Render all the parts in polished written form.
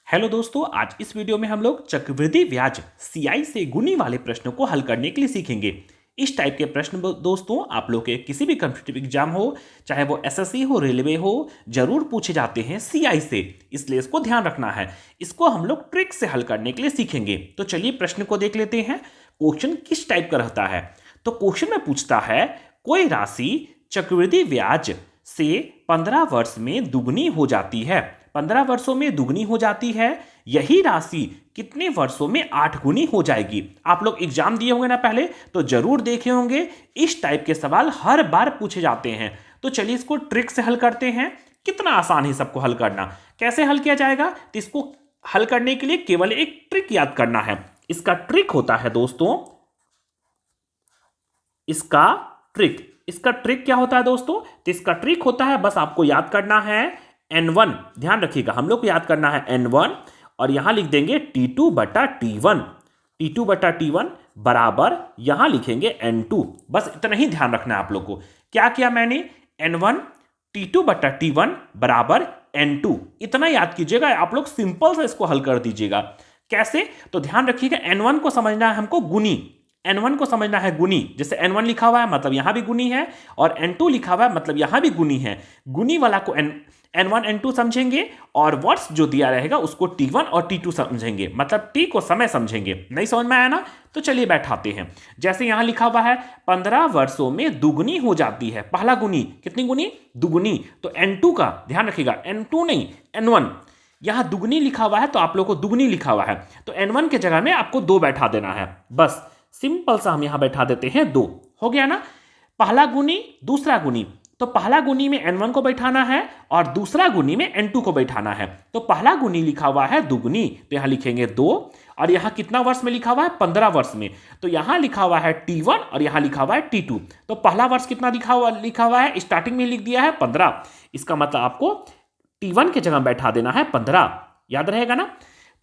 Hello दोस्तों, आज इस वीडियो में हम लोग चक्रवृद्धि ब्याज सीआई से गुनी वाले प्रश्नों को हल करने के लिए सीखेंगे। इस टाइप के प्रश्न दोस्तों आप लोग के किसी भी कॉम्पिटिटिव एग्जाम हो, चाहे वो एसएससी हो, रेलवे हो, जरूर पूछे जाते हैं सीआई से, इसलिए इसको ध्यान रखना है। इसको हम लोग ट्रिक से हल करने के लिए सीखेंगे। तो चलिए प्रश्न को देख लेते हैं। क्वेश्चन किस टाइप का रहता है? तो क्वेश्चन में पूछता है कोई राशि चक्रवृद्धि ब्याज से 15 वर्ष में दुगनी हो जाती है। 15 वर्षों में दुगनी हो जाती है, यही राशि कितने वर्षों में 8 गुनी हो जाएगी? आप लोग एग्जाम दिए होंगे ना पहले, तो जरूर देखे होंगे इस टाइप के सवाल हर बार पूछे जाते हैं। तो चलिए इसको ट्रिक से हल करते हैं। कितना आसान है सबको हल करना। कैसे हल किया जाएगा? तो इसको हल करने के लिए केवल एक ट्रिक याद करना है। इसका ट्रिक होता है दोस्तों, इसका ट्रिक क्या होता है दोस्तों? तो इसका ट्रिक होता है, बस आपको याद करना है N1। ध्यान रखिएगा, हम लोग को याद करना है N1 और यहां लिख देंगे T2 बटा T1। T2 बटा T1 बराबर यहां लिखेंगे N2। बस इतना ही ध्यान रखना है आप लोग को। क्या किया मैंने? N1 T2 बटा T1 बराबर N2, इतना याद कीजिएगा। आप लोग सिंपल से इसको हल कर दीजिएगा। कैसे? तो ध्यान रखिएगा, N1 को समझना है हमको गुनी। N1 को समझना है गुनी। जैसे N1 लिखा हुआ है मतलब यहां भी गुनी है, और N2 लिखा हुआ है मतलब यहां भी गुनी है। गुनी वाला को N1 N2 समझेंगे, और वर्ष जो दिया रहेगा उसको T1 और T2 समझेंगे, मतलब T को समय समझेंगे। नहीं समझ में आया ना? तो चलिए बैठाते हैं। जैसे यहां लिखा हुआ है 15 वर्षों में दुगनी हो जाती है। पहला गुनी, कितनी गुनी? दुगनी। तो N2 का ध्यान रखिएगा, N2 नहीं N1। यहां दुगनी लिखा हुआ है तो आप लोग को दुगनी लिखा हुआ है, तो N1 के जगह में आपको 2 बैठा देना है। बस सिंपल सा हम यहां बैठा देते हैं 2। हो गया ना? पहला गुनी दूसरा गुनी, तो पहला गुनी में N1 को बैठाना है और दूसरा गुनी में N2 को बैठाना है। तो पहला गुनी लिखा हुआ है दुगनी, तो यहां लिखेंगे 2, और यहां कितना वर्ष में लिखा हुआ है? 15 वर्ष में। तो यहां लिखा हुआ है T1 और यहां लिखा हुआ है T2। तो पहला वर्ष कितना लिखा हुआ है? स्टार्टिंग में लिख दिया है 15। इसका मतलब आपको T1 की जगह बैठा देना है 15। याद रहेगा ना?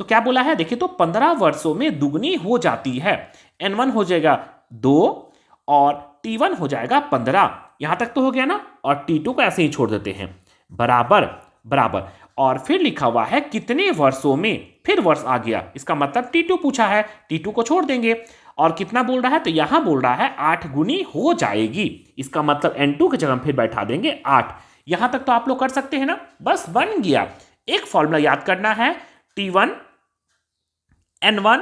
तो क्या बोला है? देखिए, तो 15 वर्षों में दुगनी हो जाती है। N1 हो जाएगा 2 और T1 हो जाएगा 15। यहां तक तो हो गया ना? और T2 को ऐसे ही छोड़ देते हैं, बराबर बराबर। और फिर लिखा हुआ है कितने वर्षों में, फिर वर्ष आ गया, इसका मतलब T2 पूछा है, T2 को छोड़ देंगे। और कितना बोल रहा है? तो यहां बोल रहा है 8 गुनी हो जाएगी। इसका मतलब N2 की जगह फिर बैठा देंगे 8। यहां तक तो आप लोग कर सकते हैं ना? बस बन गया। एक फॉर्मूला याद करना है, T1 N1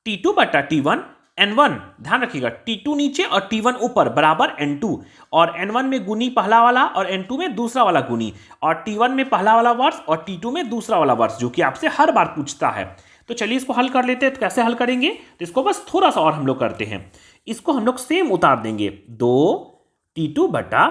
T2 बटा T1 N1। ध्यान रखिएगा, T2 नीचे और T1 ऊपर बराबर N2। और N1 में गुनी पहला वाला और N2 में दूसरा वाला गुनी, और T1 में पहला वाला वर्ष और T2 में दूसरा वाला वर्ष, जो कि आपसे हर बार पूछता है। तो चलिए इसको हल कर लेते हैं। तो कैसे हल करेंगे? तो इसको बस थोड़ा सा और हम लोग करते हैं। इसको हम लोग सेम उतार देंगे, 2 T2 बटा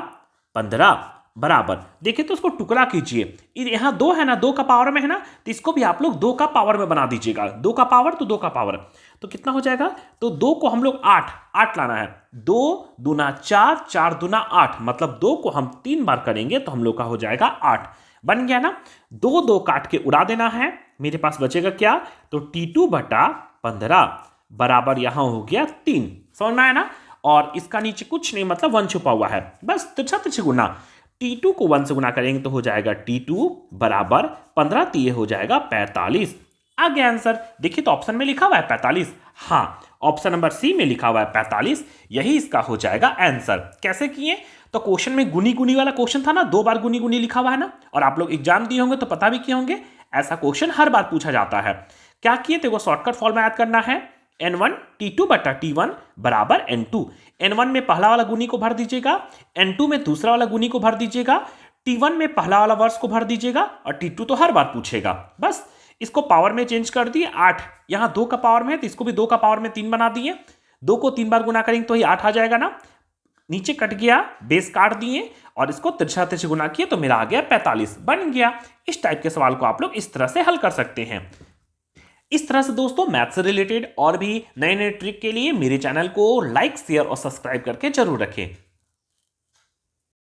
15 बराबर। देखिए तो उसको टुकड़ा कीजिए। यहां 2 है ना, 2 का पावर में है ना, तो इसको भी आप लोग 2 का पावर में बना दीजिएगा। 2 का पावर तो 2 का पावर, तो कितना हो जाएगा? तो 2 को हम लोग 8 लाना है। 2 दूना 4, 4 दूना 8, मतलब 2 को हम 3 बार करेंगे तो हम लोग का हो जाएगा 8। बन गया ना? 2 2 काट के उड़ा देना है। मेरे पास बचेगा क्या? तो T2 बटा 15 बराबर यहां हो गया 3। समझ में आया ना? और इसका नीचे कुछ नहीं, मतलब 1 छुपा हुआ है, बस तिरछा तिरछी गुना। T2 को 1 से गुना करेंगे तो हो जाएगा T2 बराबर 15 तिये हो जाएगा 45। आ गया आंसर। देखिए तो ऑप्शन में लिखा हुआ है 45। हाँ, ऑप्शन नंबर सी में लिखा हुआ है 45, यही इसका हो जाएगा आंसर। कैसे किए? तो क्वेश्चन में गुनी गुनी वाला क्वेश्चन था ना, 2 बार गुनी गुनी लिखा हुआ है ना, और आप लोग एग्जाम दिए होंगे तो पता भी किए होंगे, ऐसा क्वेश्चन हर बार पूछा जाता है। क्या किए थे? वो शॉर्टकट फॉर्मूला याद करना है, N1 T2 बटा T1 बराबर N2। N1 में पहला वाला गुनी को भर दीजिएगा, N2 में दूसरा वाला गुनी को भर दीजिएगा, T1 में पहला वाला वर्ष को भर दीजिएगा, और T2 तो हर बार पूछेगा। बस इसको पावर में चेंज कर दिए 8। यहां 2 का पावर में है तो इसको भी 2 का पावर में 3 बना दिए। 2 को 3 बार गुना करेंगे तो ये 8 आ जाएगा ना? नीचे कट गया, बेस काट दिए और इसको तिरछा तिरछी गुना किए तो मेरा आ गया 45। बन गया। इस टाइप के सवाल को आप लोग इस तरह से हल कर सकते हैं। इस तरह से दोस्तों मैथ से रिलेटेड और भी नए नए ट्रिक के लिए मेरे चैनल को लाइक, शेयर और सब्सक्राइब करके जरूर रखें।